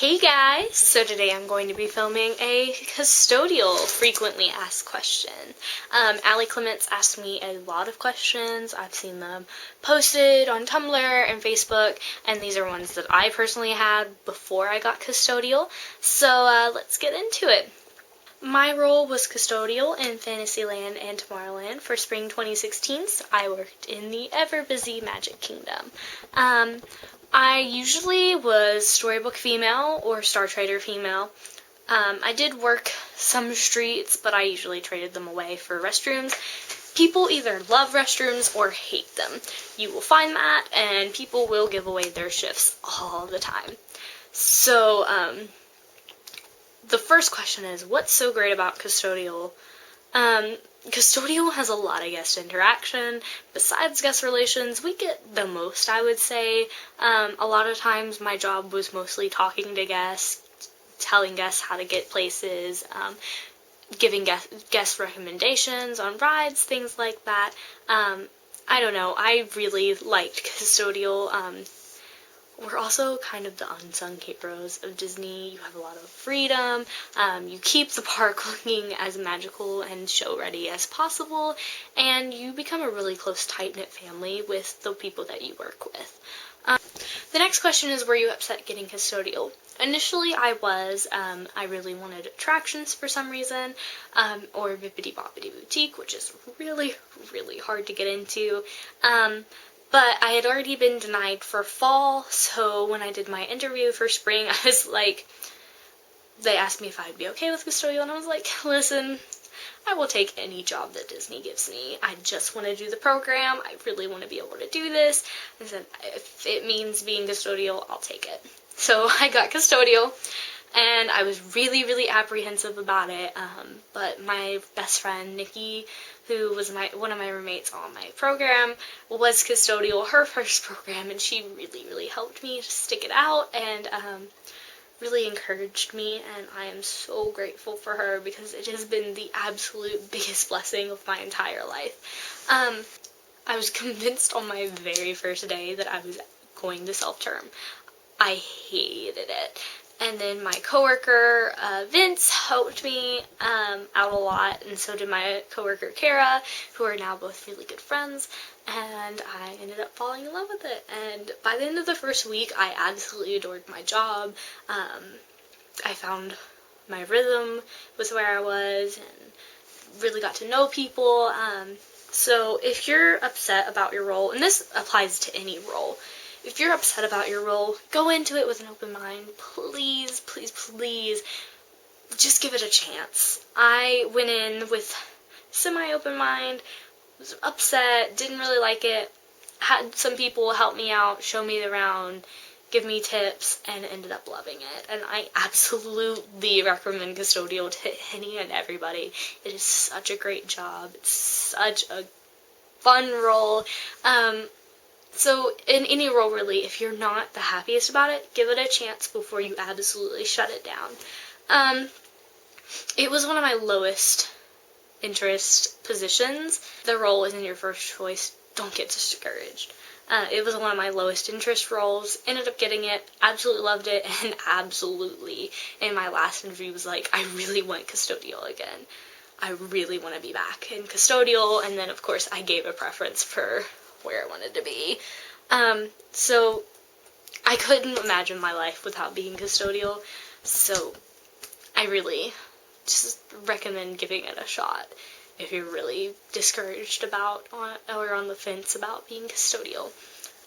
Hey guys! So today I'm going to be filming a custodial frequently asked question. Allie Clements asked me a lot of questions. I've seen them posted on Tumblr and Facebook, and these are ones that I personally had before I got custodial. So let's get into it. My role was custodial in Fantasyland and Tomorrowland for spring 2016. So I worked in the ever-busy Magic Kingdom. I usually was Storybook female or Star Trader female. I did work some streets, but I usually traded them away for restrooms. People either love restrooms or hate them. You will find that, and people will give away their shifts all the time. So, the first question is, what's so great about custodial? Custodial has a lot of guest interaction. Besides guest relations, we get the most, I would say. A lot of times my job was mostly talking to guests, telling guests how to get places, giving guest recommendations on rides, things like that. I don't know, I really liked custodial. We're also kind of the unsung heroes of Disney. You have a lot of freedom. You keep the park looking as magical and show-ready as possible, and you become a really close, tight-knit family with the people that you work with. The next question is, were you upset getting custodial? Initially, I was. I really wanted attractions for some reason, or Bibbidi Bobbidi Boutique, which is really, really hard to get into. But I had already been denied for fall, so when I did my interview for spring, I was like, they asked me if I'd be okay with custodial, and I was like, listen, I will take any job that Disney gives me. I just want to do the program. I really want to be able to do this. I said, if it means being custodial, I'll take it. So I got custodial, and I was really, really apprehensive about it, but my best friend, Nikki, who was one of my roommates on my program, was custodial her first program, and she really, really helped me to stick it out, and really encouraged me, and I am so grateful for her because it has been the absolute biggest blessing of my entire life. I was convinced on my very first day that I was going to self-term. I hated it. And then my coworker, Vince, helped me out a lot, and so did my coworker, Kara, who are now both really good friends, and I ended up falling in love with it. And by the end of the first week, I absolutely adored my job. I found my rhythm with where I was, and really got to know people. So if you're upset about your role, and this applies to any role, if you're upset about your role, go into it with an open mind. Please, please, please, just give it a chance. I went in with semi-open mind, was upset, didn't really like it, had some people help me out, show me around, give me tips, and ended up loving it. And I absolutely recommend custodial to any and everybody. It is such a great job. It's such a fun role. So in any role, really, if you're not the happiest about it, give it a chance before you absolutely shut it down. It was one of my lowest interest positions. The role isn't your first choice. Don't get discouraged. It was one of my lowest interest roles. Ended up getting it. Absolutely loved it. And absolutely, in my last interview, was like, I really want custodial again. I really want to be back in custodial. And then, of course, I gave a preference for where I wanted to be. So I couldn't imagine my life without being custodial, so I really just recommend giving it a shot if you're really discouraged about or on the fence about being custodial.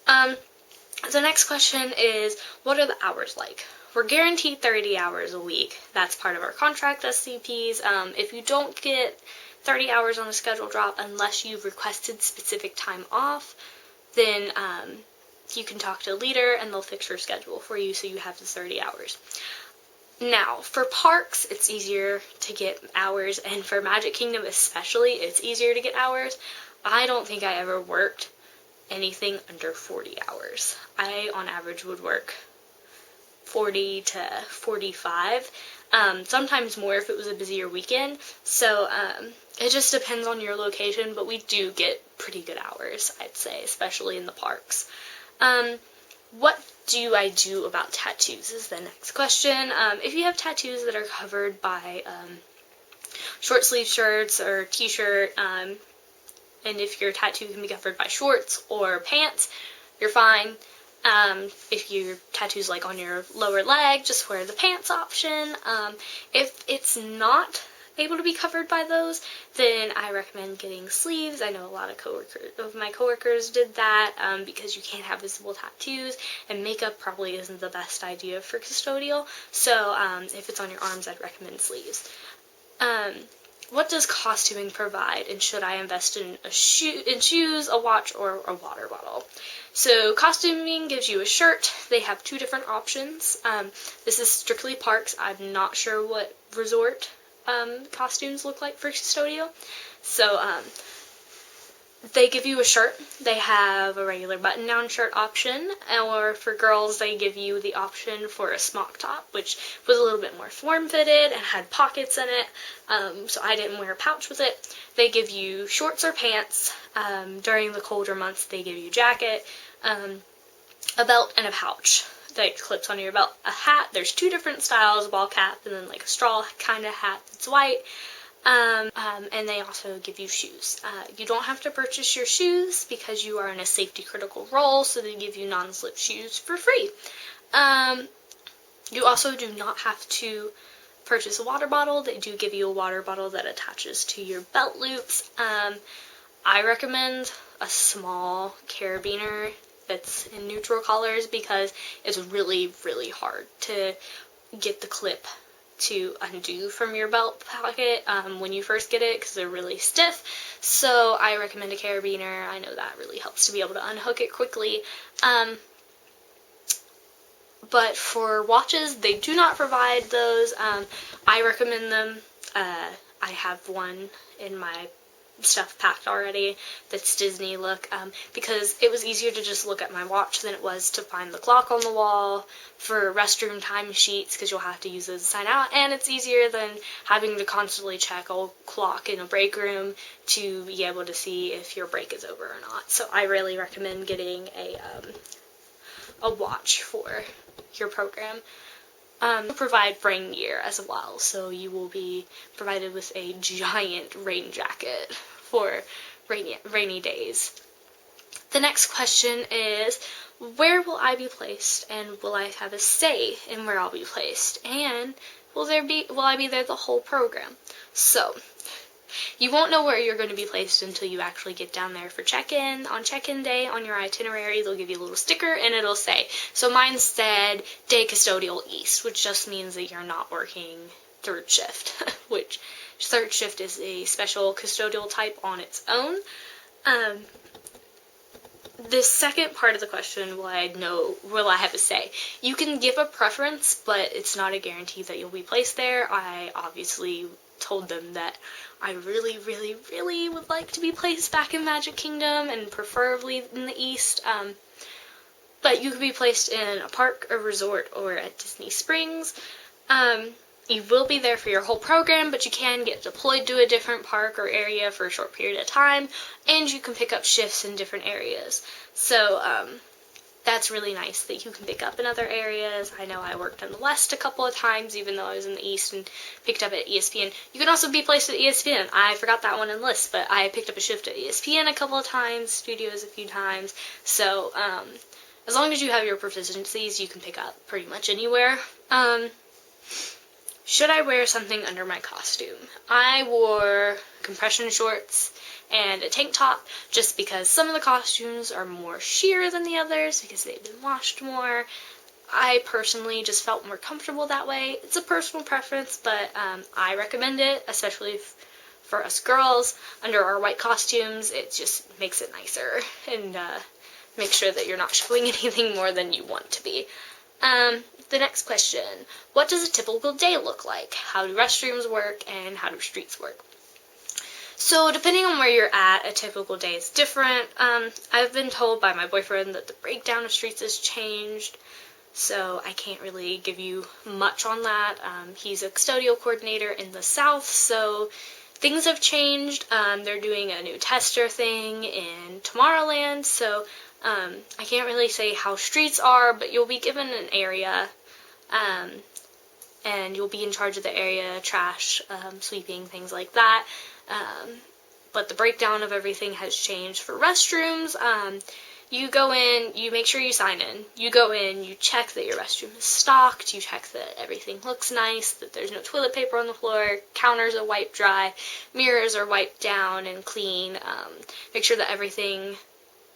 The next question is, what are the hours like? We're guaranteed 30 hours a week. That's part of our contract as CPs. If you don't get 30 hours on a schedule drop unless you've requested specific time off, then you can talk to a leader and they'll fix your schedule for you so you have the 30 hours. Now, for parks, it's easier to get hours, and for Magic Kingdom especially, it's easier to get hours. I don't think I ever worked anything under 40 hours. I, on average, would work 40 to 45, sometimes more if it was a busier weekend, so it just depends on your location, but we do get pretty good hours, I'd say, especially in the parks. What do I do about tattoos is the next question. If you have tattoos that are covered by short sleeve shirts or t-shirt, and if your tattoo can be covered by shorts or pants, you're fine. If your tattoo's like on your lower leg, just wear the pants option. If it's not able to be covered by those, then I recommend getting sleeves. I know a lot of my coworkers did that, because you can't have visible tattoos, and makeup probably isn't the best idea for custodial. So if it's on your arms, I'd recommend sleeves. What does costuming provide, and should I invest in shoes, a watch, or a water bottle? So costuming gives you a shirt. They have two different options. This is strictly parks. I'm not sure what resort costumes look like for custodial. So they give you a shirt. They have a regular button-down shirt option, or for girls they give you the option for a smock top, which was a little bit more form-fitted and had pockets in it, so I didn't wear a pouch with it. They give you shorts or pants. During the colder months they give you a jacket, a belt, and a pouch that clips onto your belt. A hat, there's two different styles, a ball cap and then like a straw kind of hat that's white. And they also give you shoes. You don't have to purchase your shoes because you are in a safety critical role, so they give you non-slip shoes for free. You also do not have to purchase a water bottle. They do give you a water bottle that attaches to your belt loops. I recommend a small carabiner that's in neutral colors because it's really, really hard to get the clip to undo from your belt pocket when you first get it, because they're really stiff. So I recommend a carabiner. I know that really helps to be able to unhook it quickly. But for watches, they do not provide those. I recommend them. I have one in my stuff packed already that's Disney look, because it was easier to just look at my watch than it was to find the clock on the wall for restroom time sheets, because you'll have to use those to sign out, and it's easier than having to constantly check a clock in a break room to be able to see if your break is over or not. So I really recommend getting a watch for your program. Provide rain gear as well, so you will be provided with a giant rain jacket for rainy days. The next question is, where will I be placed, and will I have a say in where I'll be placed, and will I be there the whole program? So you won't know where you're going to be placed until you actually get down there for check-in. On check-in day, on your itinerary, they'll give you a little sticker, and it'll say, so mine said Day Custodial East, which just means that you're not working third shift, which third shift is a special custodial type on its own. The second part of the question, will I have a say? You can give a preference, but it's not a guarantee that you'll be placed there. I obviously told them that I really, really, really would like to be placed back in Magic Kingdom, and preferably in the East. But you could be placed in a park, a resort, or at Disney Springs. You will be there for your whole program, but you can get deployed to a different park or area for a short period of time, and you can pick up shifts in different areas. So that's really nice that you can pick up in other areas. I know I worked in the West a couple of times, even though I was in the East, and picked up at ESPN. You can also be placed at ESPN. I forgot that one in the list, but I picked up a shift at ESPN a couple of times, studios a few times. So as long as you have your proficiencies, you can pick up pretty much anywhere. Should I wear something under my costume? I wore compression shorts and a tank top just because some of the costumes are more sheer than the others because they've been washed more. I personally just felt more comfortable that way. It's a personal preference, but I recommend it, especially for us girls. Under our white costumes, it just makes it nicer and make sure that you're not showing anything more than you want to be. The next question, what does a typical day look like? How do restrooms work, and how do streets work? So depending on where you're at, a typical day is different. I've been told by my boyfriend that the breakdown of streets has changed, so I can't really give you much on that. He's a custodial coordinator in the South, so things have changed. They're doing a new tester thing in Tomorrowland, so I can't really say how streets are, but you'll be given an area, and you'll be in charge of the area, trash, sweeping, things like that. But the breakdown of everything has changed. For restrooms, you go in, you make sure you sign in. You go in, you check that your restroom is stocked, you check that everything looks nice, that there's no toilet paper on the floor, counters are wiped dry, mirrors are wiped down and clean. Make sure that everything,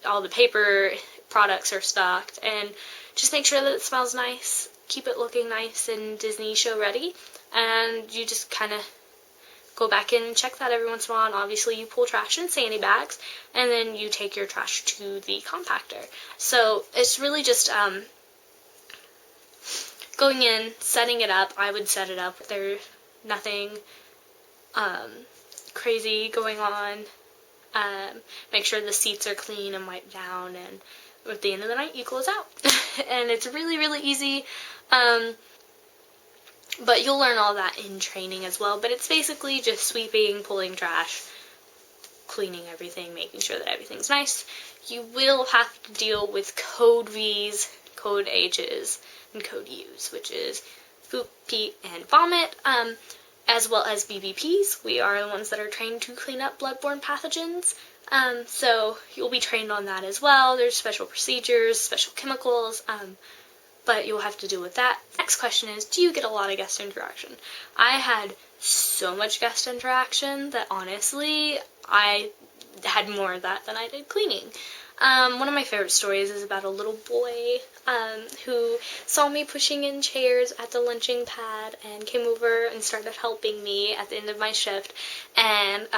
all the paper products are stocked, and just make sure that it smells nice. Keep it looking nice and Disney show ready, and you just kind of go back in and check that every once in a while. And obviously you pull trash in sandy bags, and then you take your trash to the compactor. So it's really just going in, setting it up. I would set it up. There's nothing crazy going on. Make sure the seats are clean and wiped down, and at the end of the night you close out. And it's really, really easy. But you'll learn all that in training as well. But it's basically just sweeping, pulling trash, cleaning everything, making sure that everything's nice. You will have to deal with code V's, code H's, and code U's, which is poop, pee, and vomit, as well as BBPs. We are the ones that are trained to clean up bloodborne pathogens. So you'll be trained on that as well. There's special procedures, special chemicals, but you'll have to deal with that. Next question is, do you get a lot of guest interaction? I had so much guest interaction that honestly, I had more of that than I did cleaning. One of my favorite stories is about a little boy who saw me pushing in chairs at the lunching pad and came over and started helping me at the end of my shift. And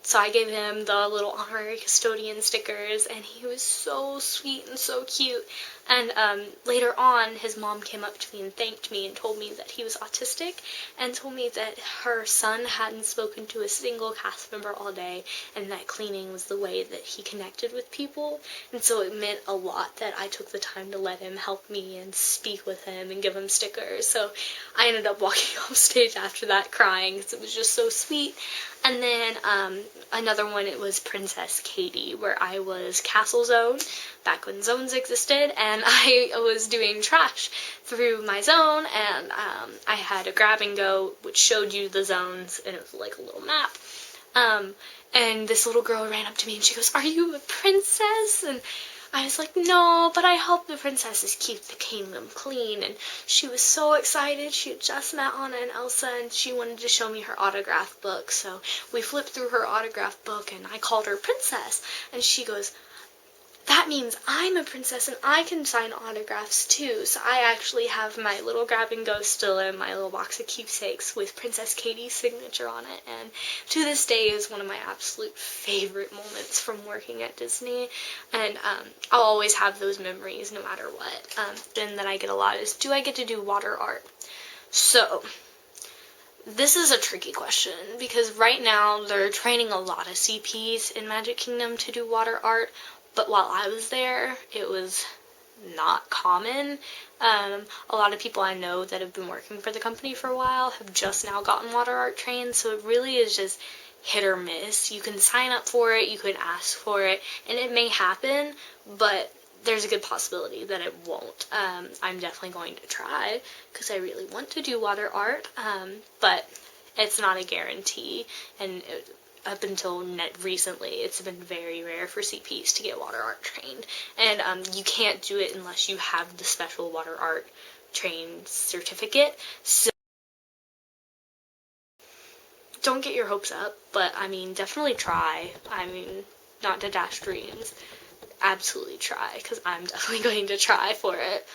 so I gave him the little honorary custodian stickers, and he was so sweet and so cute. And later on, his mom came up to me and thanked me and told me that he was autistic, and told me that her son hadn't spoken to a single cast member all day, and that cleaning was the way that he connected with people. And so it meant a lot that I took the time to let him help me and speak with him and give him stickers. So I ended up walking off stage after that crying because it was just so sweet. And then another one, it was Princess Katie, where I was Castle Zone, back when zones existed, and I was doing trash through my zone, and I had a grab and go, which showed you the zones, and it was like a little map. And this little girl ran up to me and she goes, "Are you a princess?" And I was like, "No, but I help the princesses keep the kingdom clean." And she was so excited. She had just met Anna and Elsa, and she wanted to show me her autograph book. So we flipped through her autograph book, and I called her Princess. And she goes, "That means I'm a princess and I can sign autographs too." So I actually have my little grab and go still in my little box of keepsakes with Princess Katie's signature on it, and to this day is one of my absolute favorite moments from working at Disney. And I'll always have those memories no matter what. Then that I get a lot is, do I get to do water art? So this is a tricky question, because right now they're training a lot of CPs in Magic Kingdom to do water art. But while I was there, it was not common. A lot of people I know that have been working for the company for a while have just now gotten water art trained, so it really is just hit or miss. You can sign up for it, you can ask for it, and it may happen, but there's a good possibility that it won't. I'm definitely going to try, because I really want to do water art, but it's not a guarantee, and up until recently, it's been very rare for CPs to get water art trained, and you can't do it unless you have the special water art trained certificate. So don't get your hopes up, but I mean, definitely try. I mean, not to dash dreams, absolutely try, because I'm definitely going to try for it.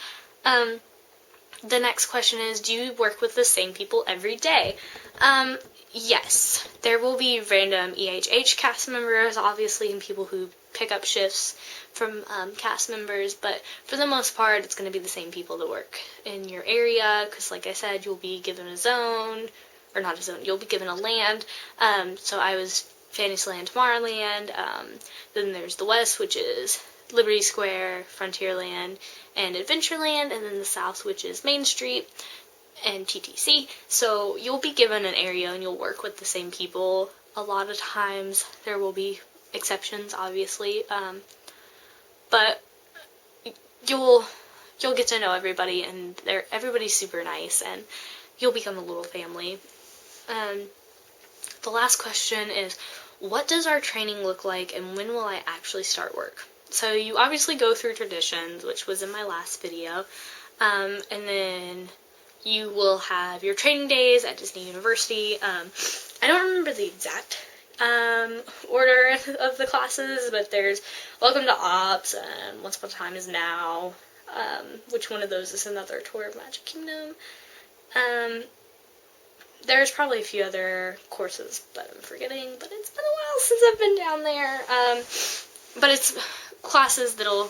The next question is, do you work with the same people every day? Yes, there will be random EHH cast members, obviously, and people who pick up shifts from cast members, but for the most part, it's going to be the same people that work in your area, because like I said, you'll be given a zone, or not a zone, you'll be given a land. So I was Fantasyland, Tomorrowland, then there's the West, which is Liberty Square, Frontierland, and Adventureland, and then the South, which is Main Street and TTC. So you'll be given an area and you'll work with the same people. A lot of times there will be exceptions, obviously, but you'll get to know everybody, and everybody's super nice, and you'll become a little family. The last question is, what does our training look like, and when will I actually start work? So you obviously go through traditions, which was in my last video, and then you will have your training days at Disney University. I don't remember the exact order of the classes, but there's Welcome to Ops and Once Upon a Time is Now. Which one of those is another tour of Magic Kingdom? There's probably a few other courses that I'm forgetting, but it's been a while since I've been down there. But it's classes that'll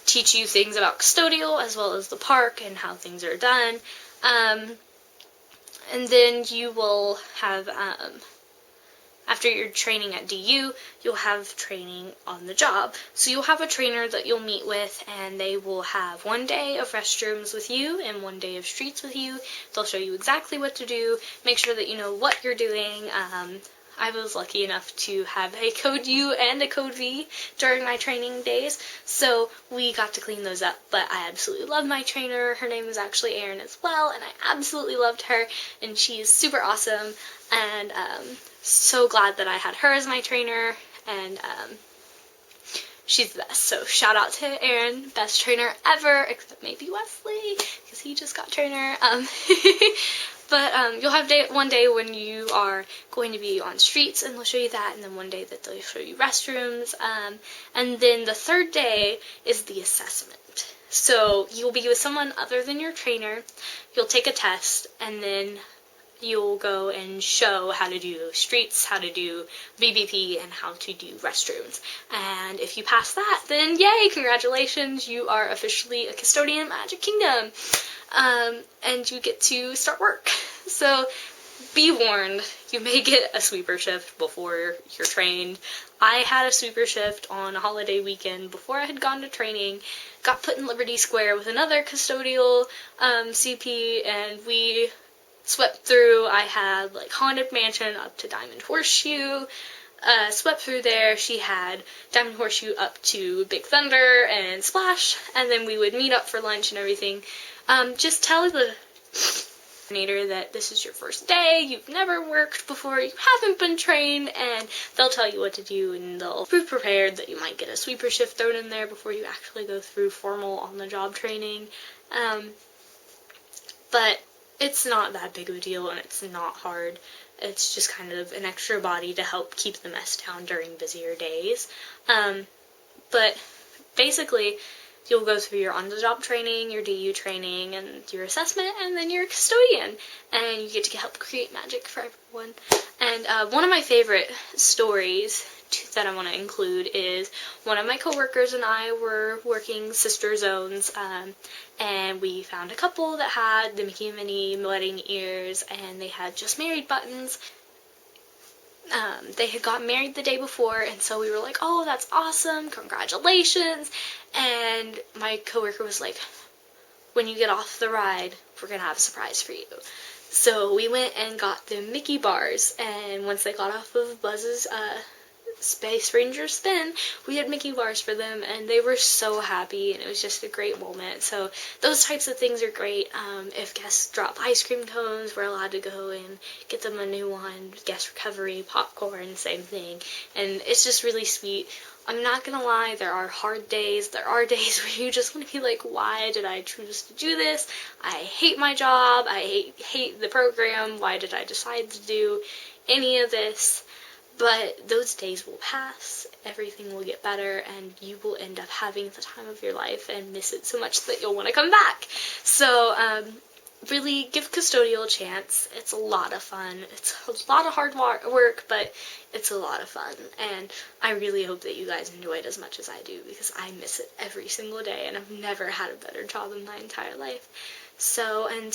teach you things about Custodial as well as the park and how things are done. And then you will have, after your training at DU, you'll have training on the job. So you'll have a trainer that you'll meet with, and they will have one day of restrooms with you and one day of streets with you. They'll show you exactly what to do, make sure that you know what you're doing. I was lucky enough to have a code U and a code V during my training days, so we got to clean those up. But I absolutely love my trainer. Her name is actually Erin as well, and I absolutely loved her, and she's super awesome, and so glad that I had her as my trainer, and she's the best. So shout out to Erin, best trainer ever, except maybe Wesley, because he just got trainer. But you'll have one day when you are going to be on streets, and they'll show you that, and then one day that they'll show you restrooms, and then the third day is the assessment. So you'll be with someone other than your trainer, you'll take a test, and then you'll go and show how to do streets, how to do BBP, and how to do restrooms. And if you pass that, then yay, congratulations, you are officially a custodian of Magic Kingdom. And you get to start work. So be warned, you may get a sweeper shift before you're trained. I had a sweeper shift on a holiday weekend before I had gone to training, got put in Liberty Square with another custodial CP, and we swept through. I had like Haunted Mansion up to Diamond Horseshoe, swept through there. She had Diamond Horseshoe up to Big Thunder and Splash, and then we would meet up for lunch and everything. Just tell the coordinator that this is your first day, you've never worked before, you haven't been trained, and they'll tell you what to do, and they'll be prepared that you might get a sweeper shift thrown in there before you actually go through formal on-the-job training. But it's not that big of a deal, and it's not hard. It's just kind of an extra body to help keep the mess down during busier days. But basically, you'll go through your on-the-job training, your DU training, and your assessment, and then you're a custodian, and you get to help create magic for everyone. And one of my favorite stories that I want to include is one of my coworkers and I were working sister zones, and we found a couple that had the Mickey and Minnie wedding ears, and they had just married buttons. They had gotten married the day before, and so we were like, oh, that's awesome, congratulations. And my coworker was like, when you get off the ride, we're gonna have a surprise for you. So we went and got the Mickey bars, and once they got off of Buzz's Space Ranger spin, we had Mickey bars for them, and they were so happy, and it was just a great moment. So those types of things are great. If guests drop ice cream cones, we're allowed to go and get them a new one. Guest recovery, popcorn, same thing, and it's just really sweet. I'm not gonna lie, there are hard days. There are days where you just want to be like, why did I choose to do this? I hate my job. I hate the program. Why did I decide to do any of this? But those days will pass, everything will get better, and you will end up having the time of your life and miss it so much that you'll want to come back. So, really give Custodial a chance. It's a lot of fun. It's a lot of hard work, but it's a lot of fun. And I really hope that you guys enjoy it as much as I do, because I miss it every single day, and I've never had a better job in my entire life. So,